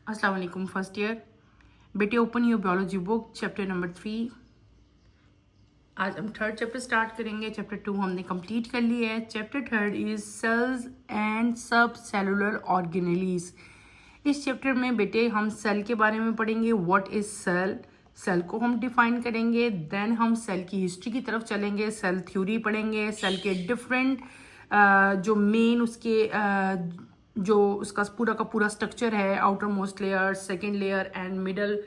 अस्सलाम वालेकुम first year बेटे। Open your biology book chapter number 3। आज हम थर्ड चैप्टर स्टार्ट करेंगे। चैप्टर 2 हमने कंप्लीट कर लिया है। Chapter third is cells and subcellular organelles. इस चैप्टर में बेटे हम सेल के बारे में पढ़ेंगे। व्हाट इज सेल, सेल को हम डिफाइन करेंगे। देन हम सेल की हिस्ट्री की तरफ चलेंगे, सेल थ्योरी पढ़ेंगे, सेल के डिफरेंट जो मेन उसके जो उसका पूरा का पूरा स्ट्रक्चर है, outer most layer, second layer and middle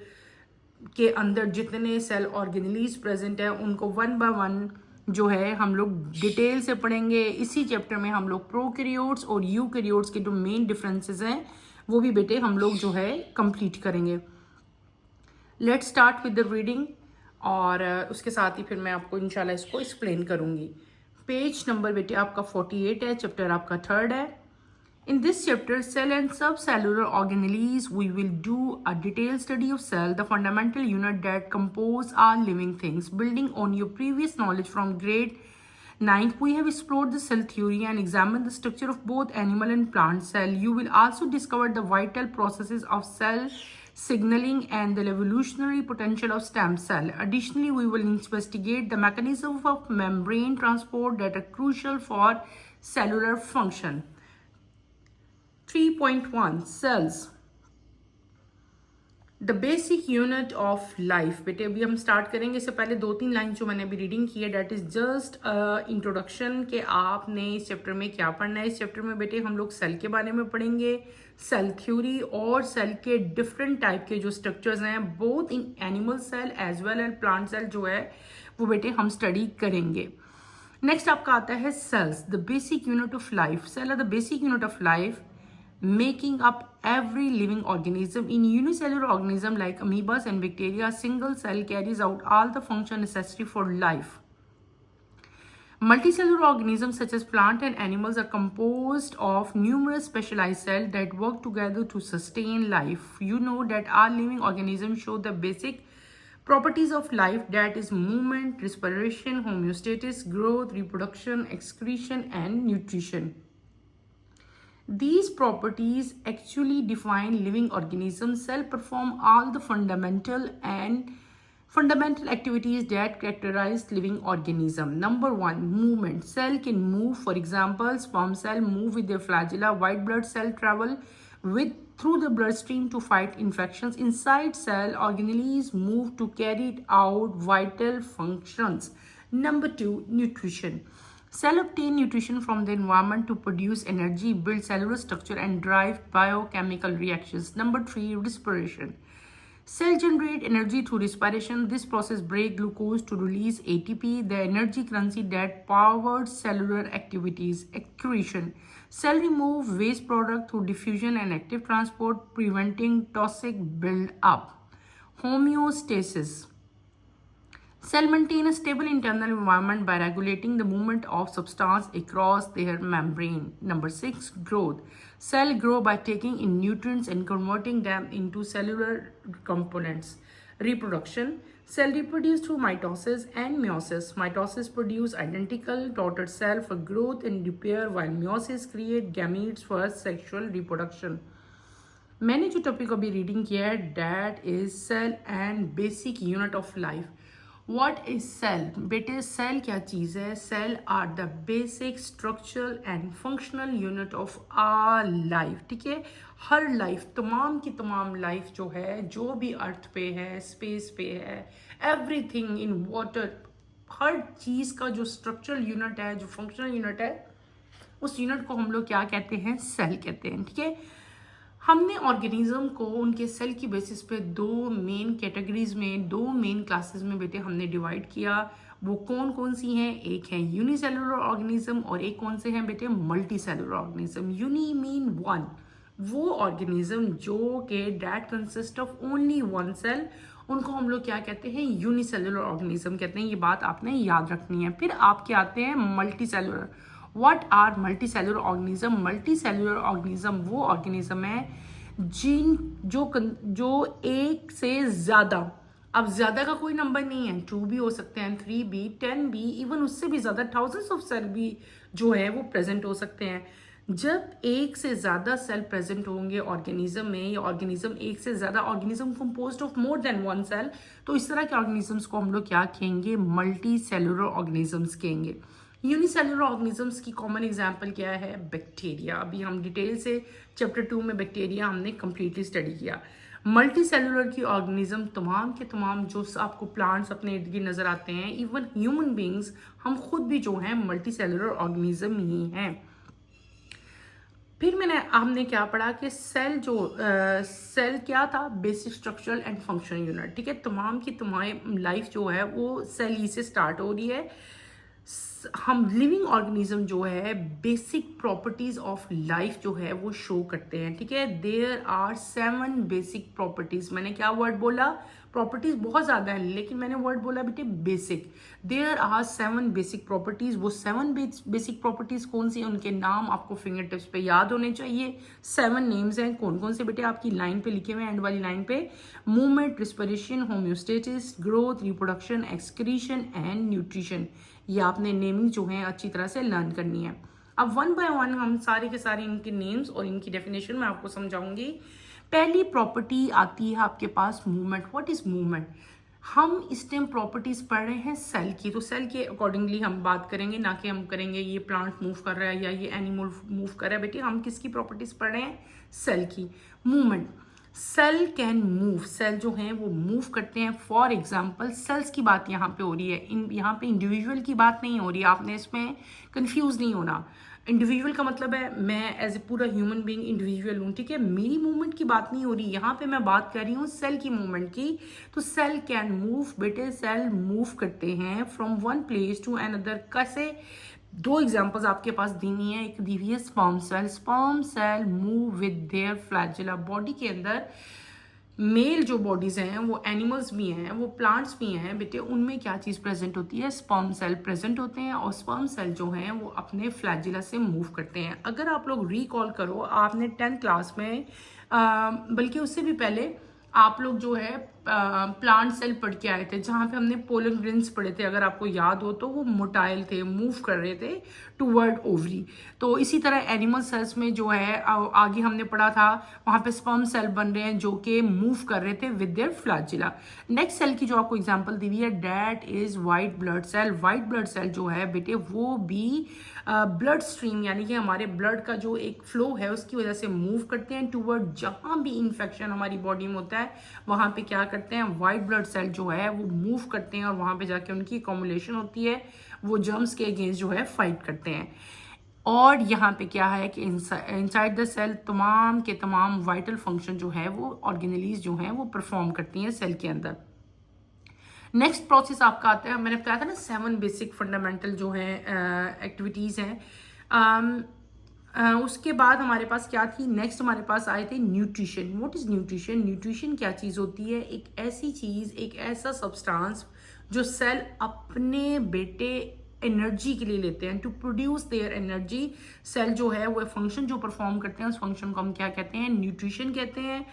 के अंदर जितने सेल ऑर्गेनेलीज प्रेजेंट है उनको वन बाय वन जो है हम लोग डिटेल से पढ़ेंगे। इसी चैप्टर में हम लोग प्रोकैरियोट्स और यूकैरियोट्स के जो मेन डिफरेंसेस हैं वो भी बेटे हम लोग जो है कंप्लीट करेंगे। Let's start with the reading और उसके साथ ही फिर मैं आपको इंशाल्लाह इसको एक्सप्लेन करूंगी। पेज नंबर बेटे आपका 48 है, चैप्टर आपका थर्ड है। In this chapter, cell and subcellular organelles, we will do a detailed study of cell, the fundamental unit that compose all living things. Building on your previous knowledge from grade 9th, we have explored the cell theory and examined the structure of both animal and plant cell. You will also discover the vital processes of cell signaling and the evolutionary potential of stem cell. Additionally, we will investigate the mechanisms of membrane transport that are crucial for cellular function. 3.1 cells, the basic unit of life. बेटे अभी हम start करेंगे। इससे पहले 2-3 line जो मैंने अभी reading की है डेट इज जस्ट इंट्रोडक्शन के आपने इस चैप्टर में क्या पढ़ना है। इस चैप्टर में बेटे हम लोग सेल के बारे में पढ़ेंगे, सेल थ्योरी और सेल के डिफरेंट टाइप के जो स्ट्रक्चर्स हैं both in animal cell as well as plant cell जो है वो बेटे हम स्टडी करेंगे। नेक्स्ट आपका आता है cells, the basic unit of life. Cell are the basic unit of life making up every living organism. In unicellular organism like amoebas and bacteria, a single cell carries out all the function necessary for life. Multicellular organisms such as plant and animals are composed of numerous specialized cells that work together to sustain life. You know that all living organisms show the basic properties of life, that is movement, respiration, homeostasis, growth, reproduction, excretion and nutrition. These properties actually define living organisms. Cell perform all the fundamental activities that characterize living organism. Number 1, movement. Cell can move. For example, sperm cell move with their flagella. White blood cell travel through the bloodstream to fight infections. Inside cell, organelles move to carry out vital functions. Number 2, nutrition. Cell obtain nutrition from the environment to produce energy, build cellular structure and drive biochemical reactions. Number 3, respiration. Cell generate energy through respiration. This process break glucose to release ATP, the energy currency that powers cellular activities. Excretion. Cell remove waste product through diffusion and active transport, preventing toxic build-up. Homeostasis. Cell maintain a stable internal environment by regulating the movement of substance across their membrane. Number 6, growth. Cell grow by taking in nutrients and converting them into cellular components. Reproduction. Cell reproduce through mitosis and meiosis. Mitosis produce identical daughter cell for growth and repair, while meiosis create gametes for sexual reproduction. मैंने जो topic अभी reading किया है that is cell and basic unit of life. What is cell? बेटे cell क्या चीज़ है? Cell are the basic structural and functional unit of our life. ठीक है, हर लाइफ, तमाम की तमाम लाइफ जो है, जो भी अर्थ पे है, स्पेस पे है, एवरीथिंग इन वाटर, हर चीज़ का जो स्ट्रक्चरल यूनिट है, जो फंक्शनल यूनिट है, उस यूनिट को हम लोग क्या कहते हैं? सेल कहते हैं। ठीक है, हमने ऑर्गेनिज्म को उनके सेल की बेसिस पे दो मेन कैटेगरीज में, दो मेन क्लासेस में बेटे हमने डिवाइड किया। वो कौन कौन सी हैं? एक है यूनिसेलुलर ऑर्गेनिज्म और एक कौन से हैं बेटे? Multicellular organism. Uni mean one, वो ऑर्गेनिज्म जो के that consist of only one cell, उनको हम लोग क्या कहते हैं? यूनिसेलुलर ऑर्गेनिज्म कहते हैं। ये बात आपने याद रखनी है। फिर आपके आते हैं multicellular. What are multicellular organism? Multicellular organism वो ऑर्गेनिज्म है जो एक से ज़्यादा, अब ज़्यादा का कोई नंबर नहीं है, 2 भी हो सकते हैं, 3 भी, 10 भी, इवन उससे भी ज़्यादा थाउजेंड्स ऑफ सेल भी जो है वो प्रेजेंट हो सकते हैं। जब एक से ज़्यादा सेल प्रेजेंट होंगे ऑर्गेनिज्म में, या ऑर्गेनिज्म एक से ज़्यादा organism composed of more than one cell, तो इस तरह के ऑर्गेनिजम्स को हम लोग क्या कहेंगे, मल्टी सेलुलर ऑर्गेनिजम्स कहेंगे। यूनिसेलुलर ऑर्गेनिजम्स की कॉमन एग्जांपल क्या है, बैक्टीरिया। अभी हम डिटेल से चैप्टर 2 में बैक्टीरिया हमने कंप्लीटली स्टडी किया। मल्टी सेलुलर की ऑर्गेनिज्म तमाम के तमाम जो आपको प्लांट्स अपने इर्द गिर्द नजर आते हैं, इवन ह्यूमन बींग्स, हम खुद भी जो हैं मल्टी सेलुलर ऑर्गेनिज्म ही हैं। फिर हमने क्या पढ़ा कि सेल सेल क्या था, basic structural and functional unit. ठीक है, तमाम की तमाम लाइफ जो है वो सेल ही से स्टार्ट हो रही है। हम लिविंग ऑर्गेनिज्म जो है बेसिक प्रॉपर्टीज ऑफ लाइफ जो है वो शो करते हैं। ठीक है, देयर आर 7 बेसिक प्रॉपर्टीज। मैंने क्या वर्ड बोला, प्रॉपर्टीज बहुत ज्यादा है, लेकिन मैंने वर्ड बोला बेटे basic. There are 7 basic properties. वो 7 बेसिक प्रॉपर्टीज कौन सी, उनके नाम आपको फिंगर टिप्स पे याद होने चाहिए। 7 नेम्स हैं, कौन कौन से बेटे, आपकी लाइन पे लिखे हुए हैं, एंड वाली लाइन पे। Movement, respiration, homeostasis, growth, reproduction, excretion and nutrition. ये आपने नेमिंग जो है अच्छी तरह से लर्न करनी है। अब वन बाय वन हम सारे के सारे इनके नेम्स और इनकी डेफिनेशन मैं आपको समझाऊंगी। पहली प्रॉपर्टी आती है आपके पास मूवमेंट। What is movement? हम इस टाइम प्रॉपर्टीज पढ़ रहे हैं सेल की, तो सेल के अकॉर्डिंगली हम बात करेंगे, ना कि हम करेंगे ये प्लांट मूव कर रहा है या ये एनिमल मूव कर रहा है। बेटे हम किसकी प्रॉपर्टीज पढ़ रहे हैं, सेल की। Movement, cell can move, cell जो हैं वो मूव करते हैं। फॉर एग्जाम्पल सेल्स की बात यहाँ पे हो रही है, यहाँ पे इंडिविजुअल की बात नहीं हो रही है, आपने इसमें कंफ्यूज नहीं होना। इंडिविजुअल का मतलब है मैं एज ए पूरा ह्यूमन बीइंग इंडिविजुअल हूँ। ठीक है, मेरी मूवमेंट की बात नहीं हो रही, यहाँ पे मैं बात कर रही हूँ सेल की मूवमेंट की। तो सेल कैन मूव, बेटे सेल मूव करते हैं from one place to another. कैसे? 2 एग्जांपल्स आपके पास देनी है। एक दी हुई है sperm cell. Sperm cell move with their flagella. Body के अंदर मेल जो बॉडीज हैं वो एनिमल्स भी हैं, वो प्लांट्स भी हैं बेटे, उनमें क्या चीज़ प्रेजेंट होती है, स्पर्म सेल प्रेजेंट होते हैं। और स्पर्म सेल जो हैं वो अपने फ्लैजिला से मूव करते हैं। अगर आप लोग रिकॉल करो, आपने 10th क्लास में बल्कि उससे भी पहले आप लोग जो है प्लांट सेल पढ़ के आए थे, जहाँ पे हमने पोलन ग्रेन्स पढ़े थे, अगर आपको याद हो तो वो मोटाइल थे, मूव कर रहे थे टूवर्ड ओवरी। तो इसी तरह एनिमल सेल्स में जो है आगे हमने पढ़ा था, वहाँ पे स्पर्म सेल बन रहे हैं जो कि मूव कर रहे थे with their flagella. Next cell की जो आपको एग्जांपल दी हुई है, that is white blood cell. White blood cell जो है बेटे वो भी ब्लड स्ट्रीम यानी कि हमारे ब्लड का जो एक फ्लो है उसकी वजह से मूव करते हैं टूवर्ड, जहाँ भी इंफेक्शन हमारी बॉडी में होता है वहाँ पे क्या करते हैं, वाइट ब्लड सेल जो है वो मूव करते हैं और वहाँ पे जाके उनकी कॉम्युलेशन होती है, वो जर्म्स के अगेंस्ट जो है फाइट करते हैं। और यहाँ पे क्या है कि इनसाइड द सेल तमाम के तमाम वाइटल फंक्शन जो है वो ऑर्गेनेलीज जो हैं वो परफॉर्म करती हैं सेल के अंदर। नेक्स्ट प्रोसेस आपका आता है, मैंने बताया था ना 7 बेसिक फंडामेंटल जो है एक्टिविटीज़ हैं। उसके बाद हमारे पास क्या थी, नेक्स्ट हमारे पास आए थे nutrition. What is nutrition? Nutrition क्या चीज़ होती है, एक ऐसी चीज़, एक ऐसा सब्सटेंस जो सेल अपने बेटे एनर्जी के लिए लेते हैं, to produce their energy. Cell जो है वो फंक्शन जो परफॉर्म करते हैं उस फंक्शन को हम क्या कहते हैं, न्यूट्रिशन कहते हैं।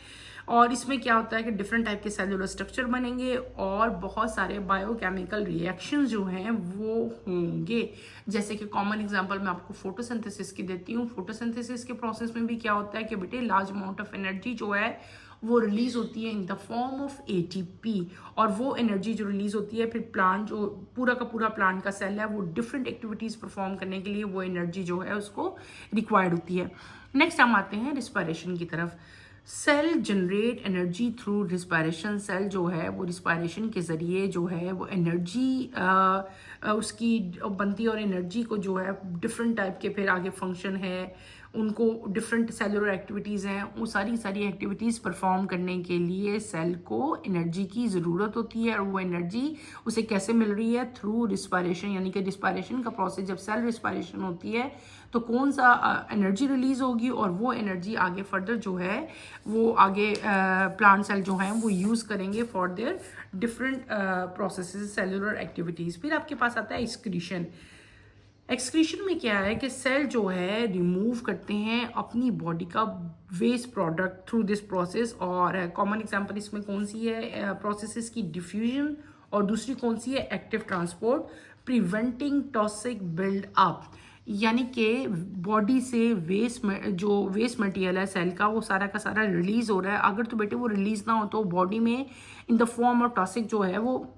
और इसमें क्या होता है कि डिफरेंट टाइप के सेलुलर स्ट्रक्चर बनेंगे और बहुत सारे बायोकेमिकल रिएक्शंस जो हैं वो होंगे। जैसे कि कॉमन एग्जांपल मैं आपको फोटोसिंथेसिस की देती हूँ। फोटोसिंथेसिस के प्रोसेस में भी क्या होता है कि बेटे लार्ज अमाउंट ऑफ एनर्जी जो है वो रिलीज होती है in the form of ATP. और वो एनर्जी जो रिलीज होती है फिर प्लांट जो पूरा का पूरा प्लांट का सेल है वो डिफरेंट एक्टिविटीज परफॉर्म करने के लिए वो एनर्जी जो है उसको रिक्वायर्ड होती है। नेक्स्ट हम आते हैं रिस्पायरेशन की तरफ। Cell generate energy through respiration. Cell जो है वो रिस्पायरेशन के ज़रिए जो है वो एनर्जी उसकी बनती है और एनर्जी को जो है डिफरेंट टाइप के फिर आगे फंक्शन है, उनको डिफरेंट सेलुलर एक्टिविटीज़ हैं, वो सारी एक्टिविटीज़ परफॉर्म करने के लिए सेल को एनर्जी की ज़रूरत होती है। और वो एनर्जी उसे कैसे मिल रही है, थ्रू रिस्पायरेशन। यानी कि रिस्पायरेशन का प्रोसेस, जब सेल रिस्पायरेशन होती है तो कौन सा एनर्जी रिलीज होगी और वो एनर्जी आगे फर्दर जो है वो आगे प्लांट सेल जो हैं वो यूज़ करेंगे for their different processes, cellular activities. फिर आपके पास आता है एक्सक्रीशन। एक्सक्रीशन में क्या है कि सेल जो है रिमूव करते हैं अपनी बॉडी का waste product through this process. और कॉमन एग्जांपल इसमें कौन सी है प्रोसेसेस की, डिफ्यूजन, और दूसरी कौन सी है, active transport, preventing toxic build up. यानी कि बॉडी से जो वेस्ट मटेरियल है सेल का वो सारा का सारा रिलीज हो रहा है। अगर तो बेटे वो रिलीज ना हो तो बॉडी में in the form of toxic जो है वो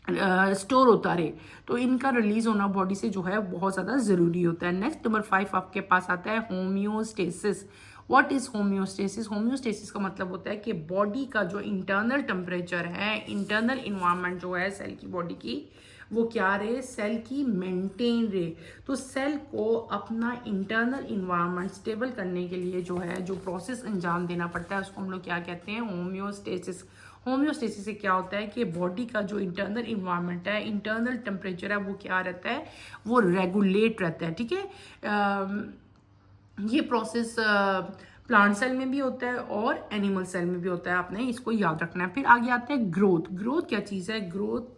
स्टोर होता रहे, तो इनका रिलीज होना बॉडी से जो है बहुत ज़्यादा ज़रूरी होता है। नेक्स्ट नंबर 5 आपके पास आता है homeostasis. What is homeostasis? Homeostasis का मतलब होता है कि बॉडी का जो इंटरनल टेम्परेचर है, इंटरनल इन्वायरमेंट जो है सेल की बॉडी की, वो क्या रहे, सेल की मेंटेन रहे। तो सेल को अपना इंटरनल इन्वायरमेंट स्टेबल करने के लिए जो है जो प्रोसेस अंजाम देना पड़ता है उसको हम लोग क्या कहते हैं, होम्योस्टेसिस। होम्योस्टेसिस से क्या होता है कि बॉडी का जो इंटरनल इन्वायरमेंट है, इंटरनल टेम्परेचर है, वो क्या रहता है, वो रेगुलेट रहता है। ठीक है, ये प्रोसेस प्लांट सेल में भी होता है और एनिमल सेल में भी होता है, आपने इसको याद रखना है। फिर आगे आता है ग्रोथ। ग्रोथ क्या चीज़ है? ग्रोथ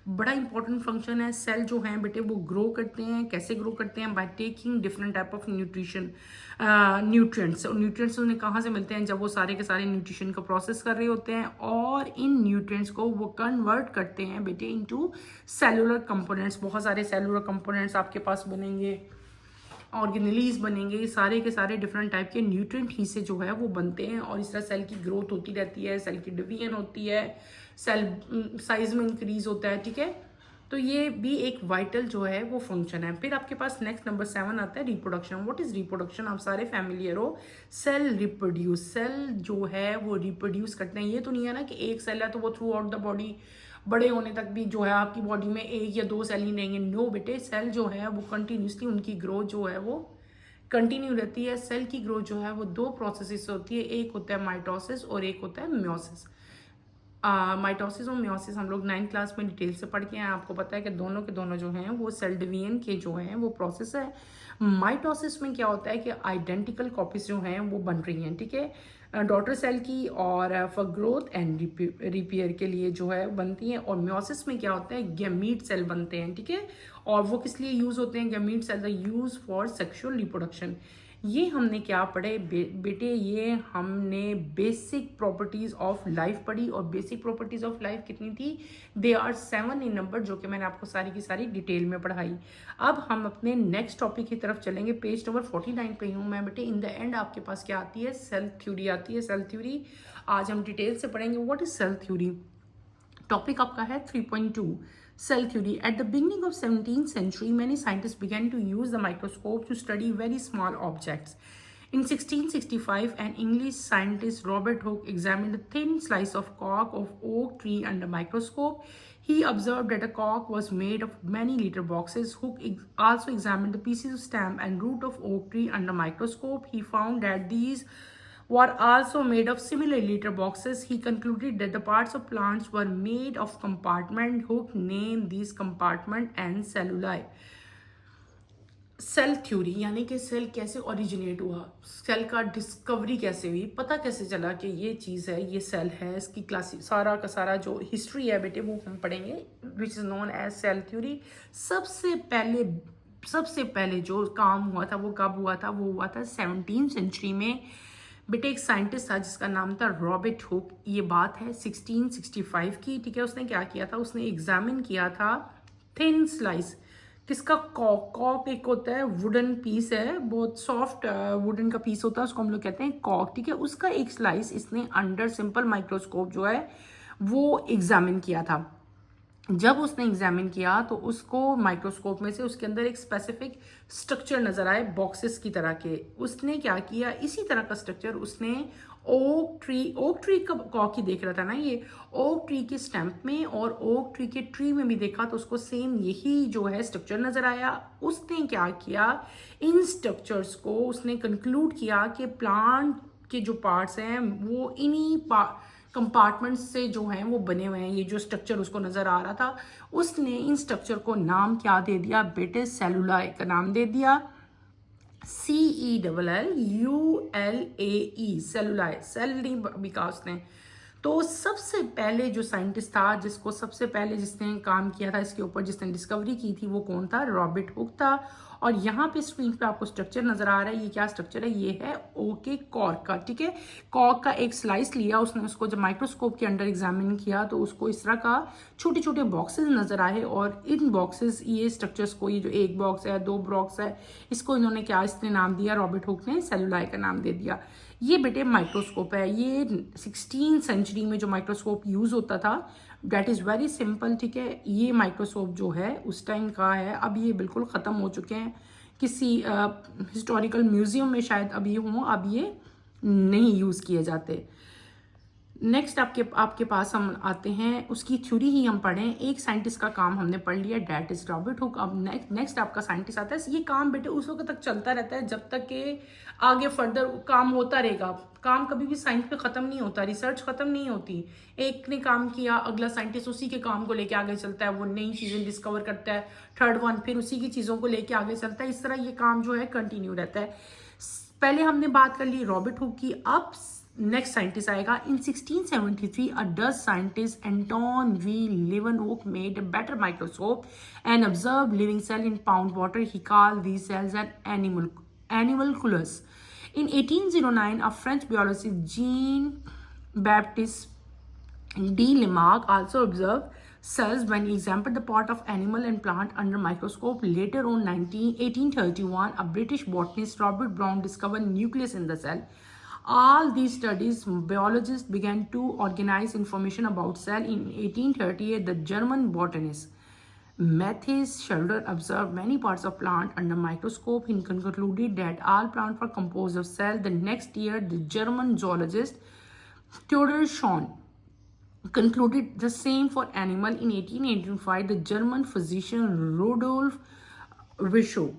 बड़ा इंपॉर्टेंट फंक्शन है। सेल जो हैं बेटे वो ग्रो करते हैं। कैसे ग्रो करते हैं? By taking different type of nutrients. और न्यूट्रिएंट्स उन्हें कहाँ से मिलते हैं? जब वो सारे के सारे न्यूट्रिशन का प्रोसेस कर रहे होते हैं और इन न्यूट्रिएंट्स को वो कन्वर्ट करते हैं बेटे इनटू सेलुलर कंपोनेंट्स। बहुत सारे सेलुलर कंपोनेंट्स आपके पास बनेंगे, ऑर्गेनेलीज बनेंगे, सारे के सारे डिफरेंट टाइप के न्यूट्रिएंट ही से जो है वो बनते हैं और इस तरह सेल की ग्रोथ होती रहती है, सेल की डिवीजन होती है, सेल साइज में इंक्रीज होता है। ठीक है, तो ये भी एक वाइटल जो है वो फंक्शन है। फिर आपके पास नेक्स्ट नंबर 7 आता है रिप्रोडक्शन। What is reproduction? आप सारे फैमिलियर हो। सेल रिप्रोड्यूस, सेल जो है वो रिप्रोड्यूस करते हैं। ये तो नहीं है ना कि एक सेल है तो वो थ्रू आउट द बॉडी बड़े होने तक भी जो है आपकी बॉडी में 1 या 2 सेल ही रहेंगे। नो बेटे, सेल जो है वो कंटिन्यूसली उनकी ग्रोथ जो है वो कंटिन्यू रहती है। सेल की ग्रोथ जो है वो 2 प्रोसेसेस होती है, एक होता है माइटोसिस और एक होता है म्योसिस। माइटोसिस और म्योसिस हम लोग 9th क्लास में डिटेल से पढ़ के हैं। आपको पता है कि दोनों के दोनों जो हैं वो सेल डिवीजन के जो हैं वो प्रोसेस है। माइटोसिस में क्या होता है कि आइडेंटिकल कॉपीज जो हैं वो बन रही हैं। ठीक है, डॉटर सेल की और फॉर ग्रोथ एंड रिपेयर के लिए जो है बनती हैं। और म्योसिस में क्या होता है, गैमीट सेल बनते हैं। ठीक है, और वो किस लिए यूज होते हैं gamete cell? The use for sexual reproduction. ये हमने क्या पढ़े बेटे? ये हमने बेसिक प्रॉपर्टीज ऑफ लाइफ पढ़ी। और बेसिक प्रॉपर्टीज ऑफ लाइफ कितनी थी? दे आर 7 इन नंबर, जो कि मैंने आपको सारी की सारी डिटेल में पढ़ाई। अब हम अपने नेक्स्ट टॉपिक की तरफ चलेंगे। पेज नंबर 49 पे हूँ मैं बेटे। इन द एंड आपके पास क्या आती है? सेल थ्योरी आती है। सेल थ्योरी आज हम डिटेल से पढ़ेंगे। What is cell theory? Topic आपका है 3.2 cell theory. At the beginning of 17th century, many scientists began to use the microscope to study very small objects. In 1665, an English scientist, Robert Hooke, examined a thin slice of cork of oak tree under microscope. He observed that a cork was made of many litter boxes. Hooke also examined the pieces of stem and root of oak tree under microscope. He found that these were also made of similar litter boxes. He concluded that the parts of plants were made of compartment. Hooke named these compartment and celluli. Cell theory यानी कि cell कैसे originate हुआ, cell का discovery कैसे हुई, पता कैसे चला कि ये चीज़ है, ये सेल है, इसकी क्लास सारा का सारा जो हिस्ट्री है बेटे वो हम पढ़ेंगे, which is known as cell theory. सबसे पहले जो काम हुआ था वो कब हुआ था? वो हुआ था 17th सेंचुरी में। बेटे एक साइंटिस्ट था जिसका नाम था रॉबर्ट हुक। ये बात है 1665 की। ठीक है, उसने क्या किया था? उसने एग्जामिन किया था थिन स्लाइस किसका? कॉक। कॉक एक होता है वुडन पीस है, बहुत सॉफ्ट वुडन का पीस होता है, उसको हम लोग कहते हैं कॉक। ठीक है, उसका एक स्लाइस इसने अंडर सिंपल माइक्रोस्कोप जो है वो एग्जामिन किया था। जब उसने एग्जामिन किया तो उसको माइक्रोस्कोप में से उसके अंदर एक स्पेसिफिक स्ट्रक्चर नजर आए बॉक्सेस की तरह के। उसने क्या किया? इसी तरह का स्ट्रक्चर उसने ओक ट्री का कॉक ही देख रहा था ना, ये ओक ट्री के स्टैम्प में और ओक ट्री के ट्री में भी देखा तो उसको सेम यही जो है स्ट्रक्चर नजर आया। उसने क्या किया? इन स्ट्रक्चर्स को उसने कंक्लूड किया कि प्लांट के जो पार्ट्स हैं वो इन्हीं कंपार्टमेंट्स से जो हैं वो बने हुए हैं। ये जो स्ट्रक्चर उसको नजर आ रहा था, उसने इन स्ट्रक्चर को नाम क्या दे दिया बेटे? सेलुलाई का नाम दे दिया। CELLULAE, सेलुलाई। सेल नहीं बिका उसने। तो सबसे पहले जो साइंटिस्ट था जिसने काम किया था इसके ऊपर, जिसने डिस्कवरी की थी, वो कौन था? रॉबर्ट हुक था। और यहाँ पे स्क्रीन पे आपको स्ट्रक्चर नजर आ रहा है, ये क्या स्ट्रक्चर है, ये है ओके कॉर्क का, ठीक है। कॉर्क का एक स्लाइस लिया उसने, उसको जब माइक्रोस्कोप के अंडर एग्जामिन किया तो उसको इस तरह का छोटे छोटे बॉक्सेस नजर आए, और इन बॉक्सेस, ये स्ट्रक्चर्स को, ये जो एक बॉक्स है, दो बॉक्स है, इसको इन्होंने क्या इसने नाम दिया, रॉबर्ट हुक ने सेलुलाई का नाम दे दिया। ये बेटे माइक्रोस्कोप है, ये 16th सेंचुरी में जो माइक्रोस्कोप यूज होता था, डेट इज़ वेरी सिंपल, ठीक है। ये माइक्रोस्कोप जो है उस टाइम का है, अब ये बिल्कुल ख़त्म हो चुके हैं, किसी हिस्टोरिकल म्यूजियम में शायद अब ये हों, अब ये नहीं यूज़ किए जाते। नेक्स्ट आपके पास हम आते हैं, उसकी थ्योरी ही हम पढ़ें। एक साइंटिस्ट का काम हमने पढ़ लिया, डेट इज रॉबर्ट हुक। अब नेक्स्ट आपका साइंटिस्ट आता है। ये काम बेटे उस वक्त तक चलता रहता है जब तक कि आगे फर्दर काम होता रहेगा। काम कभी भी साइंस पे ख़त्म नहीं होता, रिसर्च ख़त्म नहीं होती। एक ने काम किया, अगला साइंटिस्ट उसी के काम को लेके आगे चलता है, वो नई चीज़ें डिस्कवर करता है, थर्ड वन फिर उसी की चीज़ों को लेके आगे चलता है। इस तरह ये काम जो है कंटिन्यू रहता है। पहले हमने बात कर ली रॉबर्ट हुक की, अब नेक्स्ट साइंटिस्ट आएगा। इन 1673 a Dutch scientist Anton V. Leeuwenhoek made a better microscope and observed living cell in pond water. He called these cells an animalculus. In 1809, a French biologist Jean-Baptiste D. Lamarck also observed cells when he examined the part of animal and plant under microscope. Later on, 1831, a British botanist Robert Brown discovered nucleus in the cell. All these studies, biologists began to organize information about cell. In 1838, the German botanist Matthias Schroeder observed many parts of plant under microscope. He concluded that all plants were composed of cells. The next year, the German zoologist Theodor Schwann concluded the same for animal. In 1885, the German physician Rudolf Virchow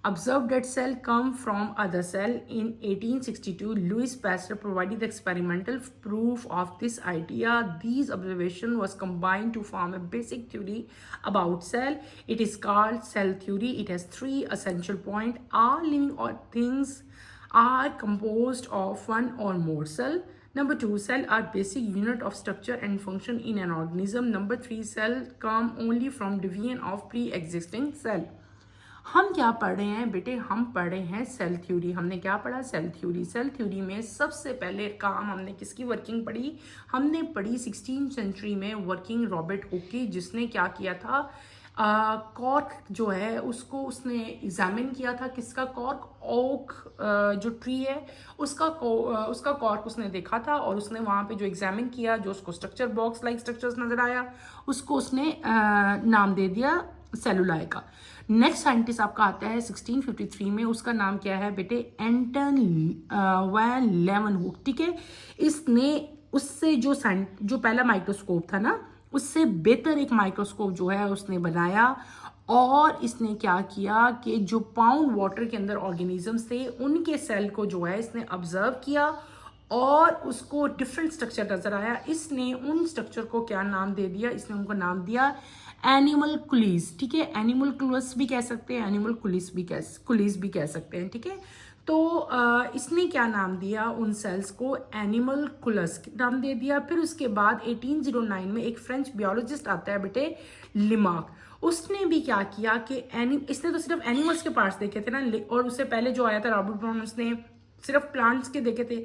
observed that cell come from other cell. In 1862, Louis Pasteur provided the experimental proof of this idea. These observation was combined to form a basic theory about cell. It is called cell theory. It has three essential points. All living things are composed of one or more cell. Number two, cell are basic unit of structure and function in an organism. Number three, cell come only from division of pre-existing cell. हम क्या पढ़ रहे हैं बेटे, हम पढ़ रहे हैं सेल थ्योरी। हमने क्या पढ़ा, सेल थ्योरी। सेल थ्योरी में सबसे पहले काम हमने किसकी वर्किंग पढ़ी, हमने पढ़ी 16th सेंचुरी में वर्किंग रॉबर्ट हुक की, जिसने क्या किया था, कॉर्क जो है उसको उसने एग्जामिन किया था। किसका कॉर्क, ओक जो ट्री है उसका कॉर्क उसने देखा था, और उसने वहाँ पे जो एग्जामिन किया, जो उसको स्ट्रक्चर बॉक्स लाइक स्ट्रक्चर्स नजर आया, उसको उसने नाम दे दिया सेलुलाई का। नेक्स्ट साइंटिस्ट आपका आता है 1653 में, उसका नाम क्या है बेटे, एंटन वैन लेवनहुक, ठीक है। इसने उससे जो पहला माइक्रोस्कोप था ना, उससे बेहतर एक माइक्रोस्कोप जो है उसने बनाया, और इसने क्या किया कि जो पाउंड वाटर के अंदर ऑर्गेनिजम्स थे उनके सेल को जो है इसने ऑब्जर्व किया, और उसको डिफरेंट स्ट्रक्चर नजर आया। इसने उन स्ट्रक्चर को क्या नाम दे दिया, इसने उनको नाम दिया एनिमलकुलीज, ठीक है। एनिमलकुलस भी कह सकते हैं, एनिमलकुलीज भी कह सकते हैं, ठीक है। तो इसने क्या नाम दिया उन सेल्स को, एनिमलकुलस नाम दे दिया। फिर उसके बाद 1809 में एक फ्रेंच बियोलॉजिस्ट आता है बेटे, लिमार्क। उसने भी क्या किया कि इसने तो सिर्फ एनिमल्स के पार्ट्स देखे थे ना, और उससे पहले जो आया था रॉबर्ट ब्राउन, उसने सिर्फ प्लांट्स के देखे थे।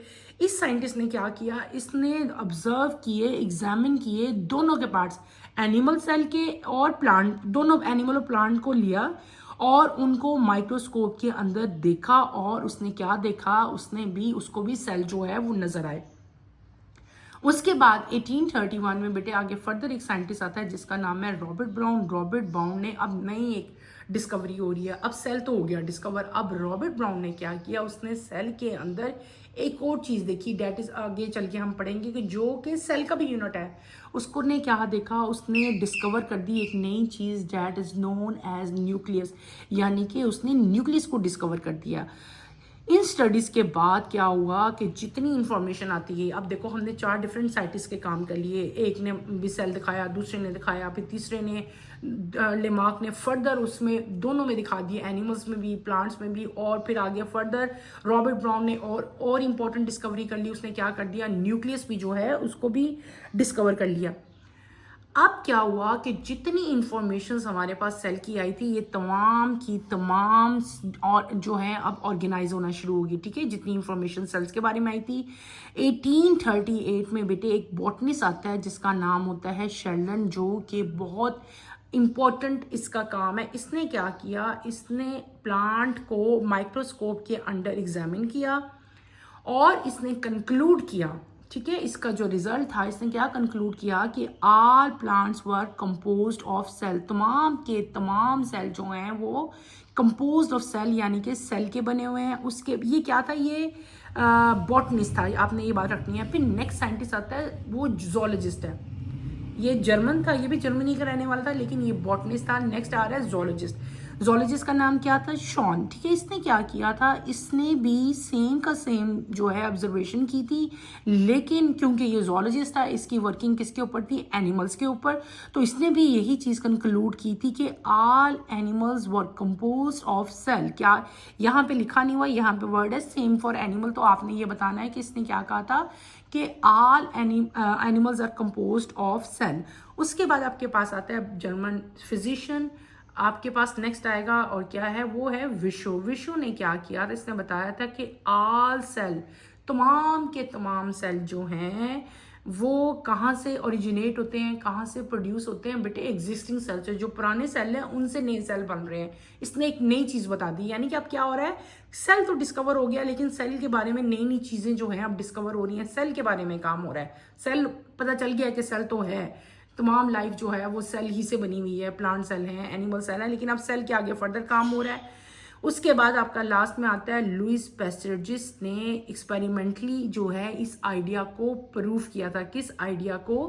इस साइंटिस्ट ने क्या किया, इसने ऑब्जर्व किए, एग्जामिन किए दोनों के पार्ट्स, एनिमल सेल के और प्लांट, दोनों एनिमल और प्लांट को लिया और उनको माइक्रोस्कोप के अंदर देखा, और उसने क्या देखा, उसको भी सेल जो है वो नजर आए। उसके बाद 1831 में बेटे आगे फर्दर एक साइंटिस्ट आता है जिसका नाम है रॉबर्ट ब्राउन। रॉबर्ट ब्राउन ने, अब नई एक डिस्कवरी हो रही है, अब सेल तो हो गया डिस्कवर, अब रॉबर्ट ब्राउन ने क्या किया, उसने सेल के अंदर एक और चीज देखी, डेट इज आगे चल के हम पढ़ेंगे कि जो कि सेल का भी यूनिट है, उसको ने क्या देखा, उसने डिस्कवर कर दी एक नई चीज, that is known as nucleus, यानी कि उसने न्यूक्लियस को डिस्कवर कर दिया। इन स्टडीज के बाद क्या हुआ कि जितनी इंफॉर्मेशन आती है, अब देखो हमने 4 डिफरेंट साइंटिस्ट के काम कर लिए, एक ने भी सेल दिखाया, दूसरे ने दिखाया, फिर तीसरे ने लेमार्क ने फर्दर उसमें दोनों में दिखा दिए, एनिमल्स में भी प्लांट्स में भी, और फिर आगे फर्दर रॉबर्ट ब्राउन ने और इम्पोर्टेंट डिस्कवरी कर ली, उसने क्या कर दिया, न्यूक्लियस भी जो है उसको भी डिस्कवर कर लिया। अब क्या हुआ कि जितनी इंफॉर्मेशन हमारे पास सेल की आई थी, ये तमाम की तमाम और जो है अब ऑर्गेनाइज होना शुरू होगी, ठीक है। जितनी इंफॉर्मेशन सेल्स के बारे में आई थी, 1838 में बेटे एक बॉटनिस्ट आता है जिसका नाम होता है शेल्डन, जो कि बहुत इम्पॉर्टेंट इसका काम है। इसने क्या किया, इसने प्लांट को माइक्रोस्कोप के अंडर एग्जामिन किया और इसने कंक्लूड किया, ठीक है। इसका जो रिजल्ट था, इसने क्या कंक्लूड किया कि all plants were composed of cell, तमाम के तमाम सेल जो हैं वो कंपोज्ड ऑफ सेल, यानी कि सेल के बने हुए हैं। उसके ये क्या था, ये बॉटनिस्ट था, आपने ये बात रखनी है। फिर नेक्स्ट साइंटिस्ट आता है, वो जोलॉजिस्ट है। ये जर्मन था, ये भी जर्मनी का रहने वाला था, लेकिन ये बॉटनिस्ट था। नेक्स्ट आ रहा है जोलॉजिस्ट। जोलॉजिस्ट का नाम क्या था, शॉन, ठीक है। इसने क्या किया था, इसने भी सेम का सेम जो है ऑब्जर्वेशन की थी, लेकिन क्योंकि ये जोलॉजिस्ट था, इसकी वर्किंग किसके ऊपर थी, एनिमल्स के ऊपर। तो इसने भी यही चीज़ कंक्लूड की थी कि all animals were composed of cell. क्या यहाँ पे लिखा नहीं हुआ, यहाँ पे वर्ड है सेम फॉर एनिमल, तो आपने ये बताना है कि इसने क्या कहा था कि all animals are composed of cell. उसके बाद आपके पास आता है जर्मन फिजिशियन, आपके पास नेक्स्ट आएगा और क्या है, वो है विशो। विशो ने क्या किया था, इसने बताया था कि ऑल सेल, तमाम के तमाम सेल जो हैं वो कहाँ से ओरिजिनेट होते हैं, कहाँ से प्रोड्यूस होते हैं बेटे, एग्जिस्टिंग सेल से। जो पुराने सेल हैं उनसे नए सेल बन रहे हैं। इसने एक नई चीज़ बता दी, यानी कि अब क्या हो रहा है, सेल तो डिस्कवर हो गया, लेकिन सेल के बारे में नई नई चीज़ें जो हैं अब डिस्कवर हो रही हैं, सेल के बारे में काम हो रहा है। सेल पता चल गया कि सेल तो है, तमाम लाइफ जो है वो सेल ही से बनी हुई है, प्लांट सेल हैं, एनिमल सेल हैं, लेकिन अब सेल के आगे फर्दर काम हो रहा है। उसके बाद आपका लास्ट में आता है लुइस पैस्चर, जिसने एक्सपेरिमेंटली जो है इस आइडिया को प्रूफ किया था। किस आइडिया को,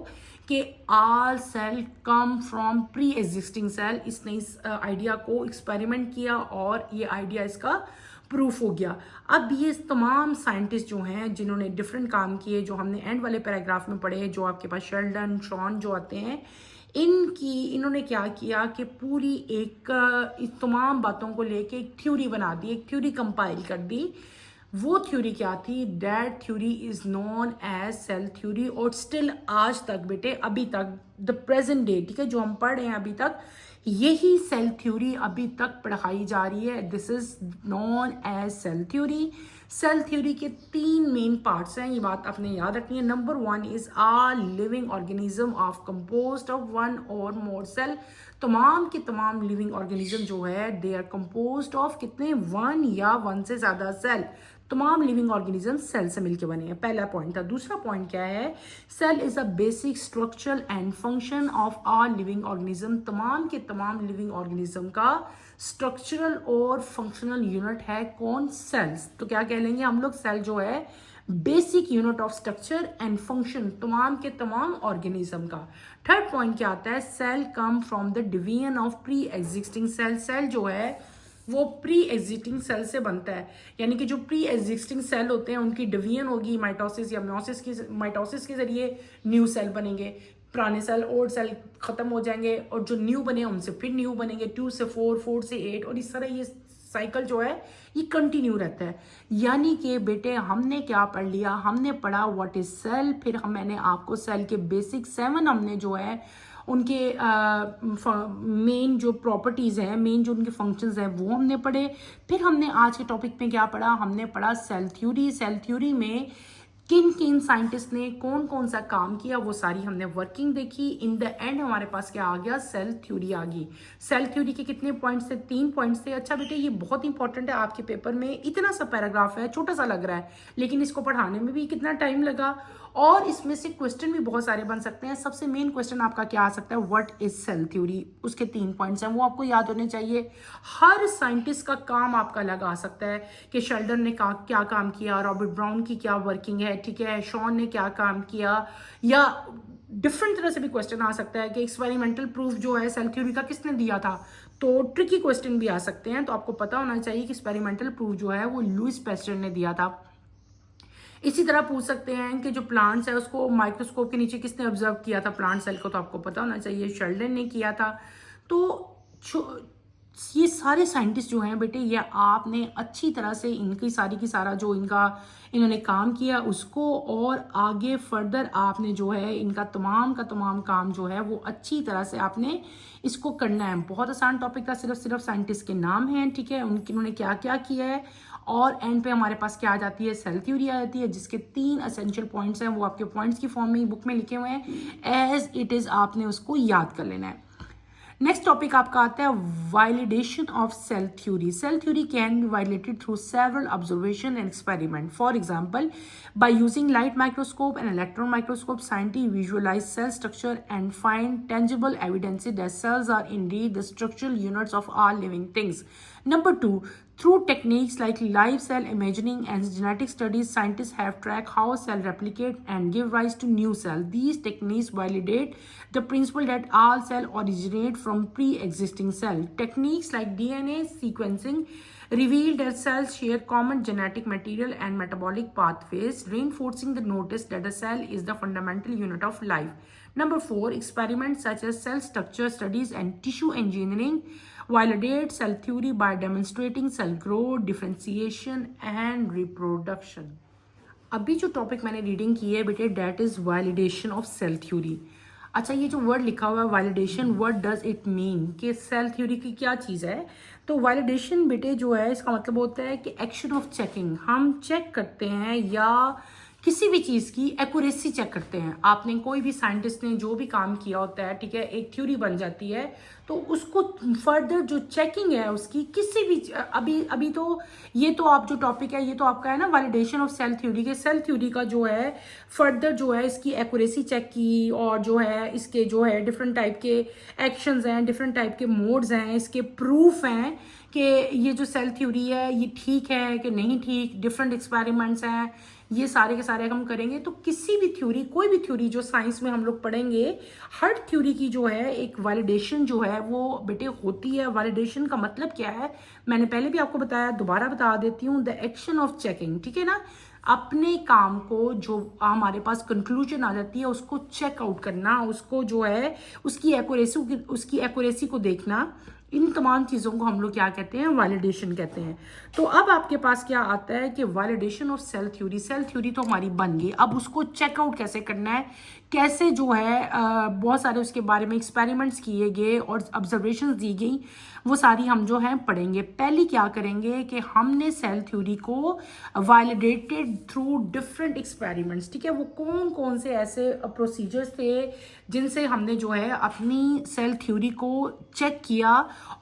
कि all cell come from pre existing cell. इसने इस आइडिया को एक्सपेरिमेंट किया और ये आइडिया इसका प्रूफ हो गया। अब ये तमाम साइंटिस्ट जो हैं जिन्होंने डिफरेंट काम किए, जो हमने एंड वाले पैराग्राफ में पढ़े, जो आपके पास शेल्डन, शॉन जो आते हैं, इन्होंने क्या किया कि पूरी इस तमाम बातों को लेके एक थ्योरी बना दी, एक थ्योरी कंपाइल कर दी। वो थ्योरी क्या थी, that theory is known as cell theory. और स्टिल आज तक बेटे, अभी तक द प्रेजेंट डे, ठीक है, जो हम पढ़ रहे हैं अभी तक, यही सेल थ्योरी अभी तक पढ़ाई जा रही है। This is known as cell theory. Cell theory के 3 मेन पार्ट्स हैं, ये बात आपने याद रखनी है। Number 1 is a living organism of composed of 1 or more cell. तमाम के तमाम लिविंग ऑर्गेनिज्म जो है दे आर कंपोज्ड ऑफ कितने, 1 या 1 से ज्यादा सेल। तमाम लिविंग ऑर्गेनिज्म सेल से मिलकर बने हैं, पहला पॉइंट था। दूसरा पॉइंट क्या है, cell is a basic structural and function of all living organism. तमाम के तमाम लिविंग ऑर्गेनिज्म का स्ट्रक्चरल और फंक्शनल यूनिट है कौन, सेल्स। तो क्या कह लेंगे हम लोग, सेल जो है basic unit of structure and function तमाम के तमाम ऑर्गेनिज्म का। थर्ड पॉइंट क्या आता है, cell come from the division of pre existing cell. Cell जो है वो प्री एग्जिस्टिंग सेल से बनता है, यानी कि जो प्री एग्जिस्टिंग सेल होते हैं उनकी डिवीजन होगी माइटोसिस या माइटोसिस के जरिए न्यू सेल बनेंगे। पुराने सेल, ओल्ड सेल खत्म हो जाएंगे और जो न्यू बने उनसे फिर न्यू बनेंगे, 2 से 4, 4 से 8, और इस तरह ये साइकिल जो है ये कंटिन्यू रहता है। यानी कि बेटे हमने क्या पढ़ लिया, हमने पढ़ा व्हाट इज सेल, फिर मैंने आपको सेल के बेसिक 7 हमने जो है उनके मेन जो प्रॉपर्टीज़ हैं, मेन जो उनके फंक्शंस हैं वो हमने पढ़े। फिर हमने आज के टॉपिक में क्या पढ़ा, हमने पढ़ा सेल थ्योरी। सेल थ्योरी में किन किन साइंटिस्ट ने कौन कौन सा काम किया वो सारी हमने वर्किंग देखी। इन द एंड हमारे पास क्या आ गया, सेल थ्योरी आ गई। सेल थ्योरी के कितने पॉइंट्स थे, 3 पॉइंट्स थे। अच्छा बेटे ये बहुत इंपॉर्टेंट है आपके पेपर में, इतना सा पैराग्राफ है, छोटा सा लग रहा है, लेकिन इसको पढ़ाने में भी कितना टाइम लगा और इसमें से क्वेश्चन भी बहुत सारे बन सकते हैं। सबसे मेन क्वेश्चन आपका क्या आ सकता है, व्हाट इज सेल थ्योरी, उसके 3 पॉइंट्स हैं, वो आपको याद होने चाहिए। हर साइंटिस्ट का काम आपका अलग आ सकता है कि शेल्डन ने क्या काम किया, रॉबर्ट ब्राउन की क्या वर्किंग है, ठीक है, शॉन ने क्या काम किया, या डिफरेंट तरह से भी क्वेश्चन आ सकता है कि एक्सपेरिमेंटल प्रूफ जो है सेल थ्योरी का किसने दिया था। तो ट्रिकी क्वेश्चन भी आ सकते हैं, तो आपको पता होना चाहिए कि एक्सपेरिमेंटल प्रूफ जो है वो लुइस पैस्चर ने दिया था। इसी तरह पूछ सकते हैं कि जो प्लांट्स है उसको माइक्रोस्कोप के नीचे किसने ऑब्जर्व किया था, प्लांट सेल को, तो आपको पता होना चाहिए शेल्डन ने किया था। तो ये सारे साइंटिस्ट जो हैं बेटे, ये आपने अच्छी तरह से इनकी सारी की सारा जो इनका इन्होंने काम किया उसको और आगे फर्दर आपने जो है इनका तमाम का तमाम काम जो है वो अच्छी तरह से आपने इसको करना है। बहुत आसान टॉपिक था, सिर्फ साइंटिस्ट के नाम हैं, ठीक है, उन्होंने क्या क्या किया है, और एंड पे हमारे पास क्या आ जाती है, सेल थ्योरी आ जाती है, जिसके 3 एसेंशियल पॉइंट्स हैं, वो आपके पॉइंट्स की फॉर्म में बुक में लिखे हुए हैं, एज इट इज आपने उसको याद कर लेना है। नेक्स्ट टॉपिक आपका आता है validation of cell theory. Cell theory can be validated through several observation and experiment. For example, by using light microscope and electron microscope, scientist visualize cell structure and find tangible evidences that cells are indeed the structural units of all living things. Number 2, through techniques like live cell imaging and genetic studies, scientists have tracked how cells replicate and give rise to new cells. These techniques validate the principle that all cells originate from pre-existing cells. Techniques like DNA sequencing reveal that cells share common genetic material and metabolic pathways, reinforcing the notice that the cell is the fundamental unit of life. Number 4, experiments such as cell structure studies and tissue engineering validate cell theory by demonstrating cell growth, differentiation and reproduction. अभी जो topic मैंने reading की है बेटे, that is validation of cell theory. अच्छा, ये जो word लिखा हुआ है validation, what does it mean, कि सेल थ्योरी की क्या चीज़ है। तो वैलिडेशन बेटे जो है इसका मतलब होता है कि एक्शन ऑफ चेकिंग, हम चेक करते हैं या किसी भी चीज़ की एक्यूरेसी चेक करते हैं। आपने कोई भी साइंटिस्ट ने जो भी काम किया होता है, ठीक है, एक थ्योरी बन जाती है, तो उसको फर्दर जो चेकिंग है उसकी किसी भी अभी तो ये तो आप जो टॉपिक है ये तो आपका है ना वैलिडेशन ऑफ सेल थ्योरी के, सेल थ्योरी का जो है फर्दर जो है इसकी एक्यूरेसी चेक की, और जो है इसके जो है डिफरेंट टाइप के एक्शंस हैं, डिफरेंट टाइप के मोड्स हैं, इसके प्रूफ हैं कि ये जो सेल थ्योरी है ये ठीक है कि नहीं ठीक, डिफरेंट एक्सपेरिमेंट्स हैं, ये सारे के सारे हम करेंगे। तो किसी भी थ्योरी, कोई भी थ्योरी जो साइंस में हम लोग पढ़ेंगे, हर थ्योरी की जो है एक वैलिडेशन जो है वो बेटे होती है। वैलिडेशन का मतलब क्या है, मैंने पहले भी आपको बताया, दोबारा बता देती हूँ, द एक्शन ऑफ चेकिंग, ठीक है ना, अपने काम को जो हमारे पास कंक्लूजन आ जाती है उसको चेकआउट करना, उसको जो है उसकी एक्यूरेसी को देखना, इन तमाम चीज़ों को हम लोग क्या कहते हैं, वैलिडेशन कहते हैं। तो अब आपके पास क्या आता है कि validation of cell theory, cell theory तो हमारी बन गई, अब उसको चेकआउट कैसे करना है, कैसे जो है बहुत सारे उसके बारे में एक्सपेरिमेंट्स किए गए और ऑब्जर्वेशंस दी गई, वो सारी हम जो है पढ़ेंगे। पहले क्या करेंगे कि हमने सेल थ्योरी को वैलिडेटेड थ्रू डिफरेंट एक्सपेरिमेंट्स, ठीक है, वो कौन कौन से ऐसे प्रोसीजर्स थे जिनसे हमने जो है अपनी सेल थ्योरी को चेक किया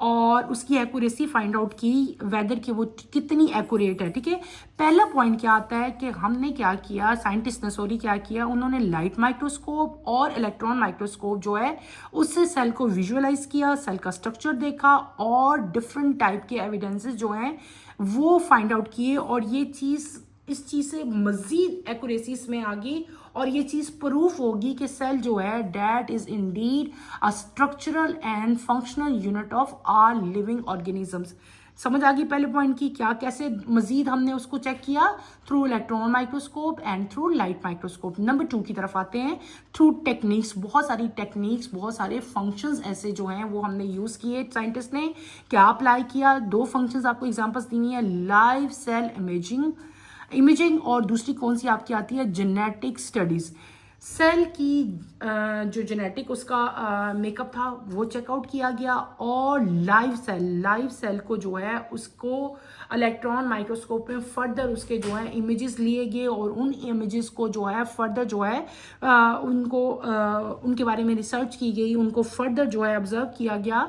और उसकी एक्यूरेसी फाइंड आउट की, वेदर कि वो कितनी एक्यूरेट है, ठीक है। पहला पॉइंट क्या आता है कि हमने क्या किया, साइंटिस्ट ने क्या किया, उन्होंने लाइट माइक्रोस्कोप और इलेक्ट्रॉन माइक्रोस्कोप जो है उससे सेल को विजुअलाइज किया, सेल का स्ट्रक्चर देखा और डिफरेंट टाइप के एविडेंसेस जो हैं वो फाइंड आउट किए, और ये चीज़ इस चीज़ से मज़ीद एक्यूरेसी में आ गई, और ये चीज़ प्रूफ होगी कि सेल जो है that is indeed a structural and functional unit of our living organisms. समझ आ गई पहले पॉइंट की, क्या कैसे मजीद हमने उसको चेक किया, through electron microscope and through light microscope. Number 2 की तरफ आते हैं, थ्रू टेक्निक्स, बहुत सारी टेक्निक्स, बहुत सारे फंक्शंस ऐसे जो हैं वो हमने यूज़ किए, साइंटिस्ट ने क्या अप्लाई किया। 2 फंक्शंस आपको एग्जांपल्स देनी है, लाइव सेल इमेजिंग और दूसरी कौन सी आपकी आती है, जेनेटिक स्टडीज़। सेल की जो जेनेटिक उसका मेकअप था वो चेकआउट किया गया, और लाइव सेल को जो है उसको इलेक्ट्रॉन माइक्रोस्कोप में फर्दर उसके जो है इमेजेस लिए गए, और उन इमेजेस को जो है फर्दर जो है उनके बारे में रिसर्च की गई, उनको फर्दर जो है ऑब्जर्व किया गया,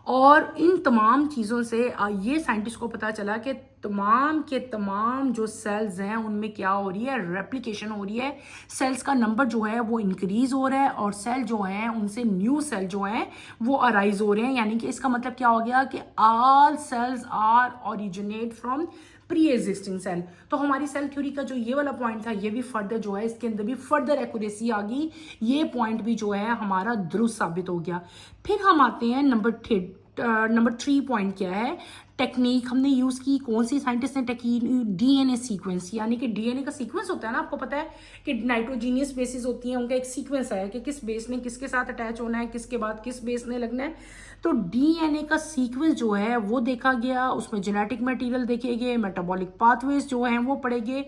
और इन तमाम चीज़ों से ये साइंटिस्ट को पता चला कि तमाम के तमाम जो सेल्स हैं उनमें क्या हो रही है, रेप्लिकेशन हो रही है, सेल्स का नंबर जो है वो इंक्रीज हो रहा है, और सेल जो हैं उनसे न्यू सेल जो हैं वो अराइज हो रहे हैं। यानी कि इसका मतलब क्या हो गया कि all cells are originate from pre existing cell. तो हमारी सेल थ्योरी का जो ये वाला पॉइंट था ये भी फर्दर जो है इसके अंदर भी फर्दर एक्यूरेसी आ गई, ये पॉइंट भी जो है हमारा दुरुस्त साबित हो गया। फिर हम आते हैं नंबर 3 पॉइंट क्या है, टेक्निक हमने यूज़ की, कौन सी साइंटिस्ट ने डीएनए सीक्वेंस, यानी कि डीएनए का सीक्वेंस होता है ना, आपको पता है कि नाइट्रोजीनियस बेसिस होती हैं, उनका एक सीक्वेंस है कि किस बेस ने किसके साथ अटैच होना है, किसके बाद किस बेस ने लगना है। तो डीएनए का सीक्वेंस जो है वो देखा गया, उसमें जेनेटिक मटेरियल देखे गए, मेटाबॉलिक पाथवेज जो हैं वो पढ़े गए,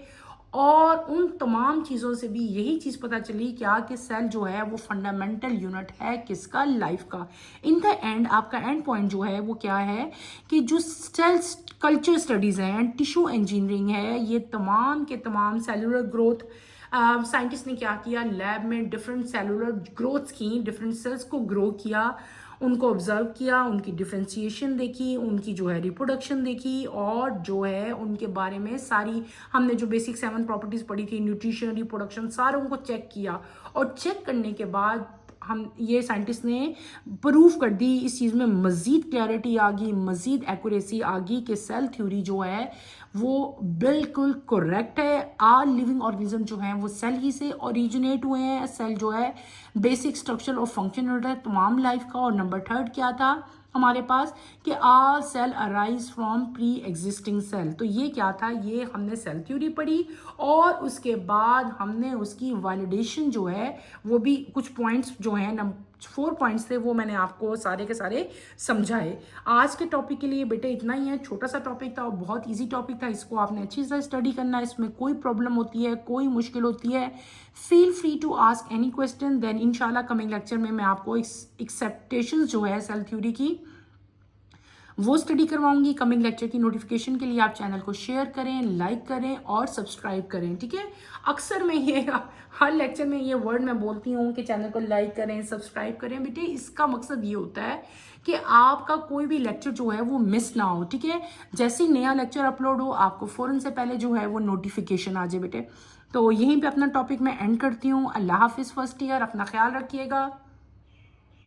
और उन तमाम चीज़ों से भी यही चीज़ पता चली क्या कि सेल जो है वो फंडामेंटल यूनिट है किसका, लाइफ का। इन द एंड आपका एंड पॉइंट जो है वो क्या है कि जो सेल कल्चर स्टडीज़ हैं, टिश्यू इंजीनियरिंग है, ये तमाम के तमाम सेलुलर ग्रोथ साइंटिस्ट ने क्या किया, लैब में डिफरेंट सेलुलर ग्रोथ्स की, डिफरेंट सेल्स को ग्रो किया, उनको ऑब्जर्व किया, उनकी डिफ्रेंशिएशन देखी, उनकी जो है रिप्रोडक्शन देखी, और जो है उनके बारे में सारी हमने जो बेसिक 7 प्रॉपर्टीज पढ़ी थी, न्यूट्रिशन, रिप्रोडक्शन, सारे उनको चेक किया। और चेक करने के बाद हम ये साइंटिस्ट ने प्रूफ कर दी, इस चीज़ में मज़ीद क्लैरिटी आ गई, मज़ीद एक्यूरेसी आ गई कि सेल थ्योरी जो है वो बिल्कुल करेक्ट है। ऑल लिविंग ऑर्गेनिज्म जो हैं वो सेल ही से ओरिजिनेट हुए हैं। सेल जो है बेसिक स्ट्रक्चर और फंक्शन होता है तमाम लाइफ का। और नंबर 3 क्या था हमारे पास कि all cell arise from pre existing cell. तो ये क्या था, ये हमने सेल थ्योरी पढ़ी, और उसके बाद हमने उसकी वैलिडेशन जो है वो भी कुछ पॉइंट्स जो हैं 4 पॉइंट्स थे वो मैंने आपको सारे के सारे समझाए। आज के टॉपिक के लिए बेटे इतना ही है, छोटा सा टॉपिक था और बहुत इजी टॉपिक था, इसको आपने अच्छी से स्टडी करना है। इसमें कोई प्रॉब्लम होती है, कोई मुश्किल होती है, feel free to ask any question. Then इंशाल्लाह कमिंग लेक्चर में मैं आपको एक्सेप्टेशंस जो है सेल थ्योरी की वो स्टडी करवाऊंगी। कमिंग लेक्चर की नोटिफिकेशन के लिए आप चैनल को शेयर करें, लाइक करें और सब्सक्राइब करें, ठीक है। अक्सर मैं ये हर लेक्चर में ये वर्ड मैं बोलती हूँ कि चैनल को लाइक करें, सब्सक्राइब करें। बेटे इसका मकसद ये होता है कि आपका कोई भी लेक्चर जो है वो मिस ना हो, ठीक है। जैसे ही नया लेक्चर अपलोड हो आपको फ़ौरन से पहले जो है वो नोटिफिकेशन आ जाए बेटे। तो यहीं पे अपना टॉपिक मैं एंड करती हूँ। अल्लाह हाफिज़ फर्स्ट ईयर, अपना ख्याल रखिएगा।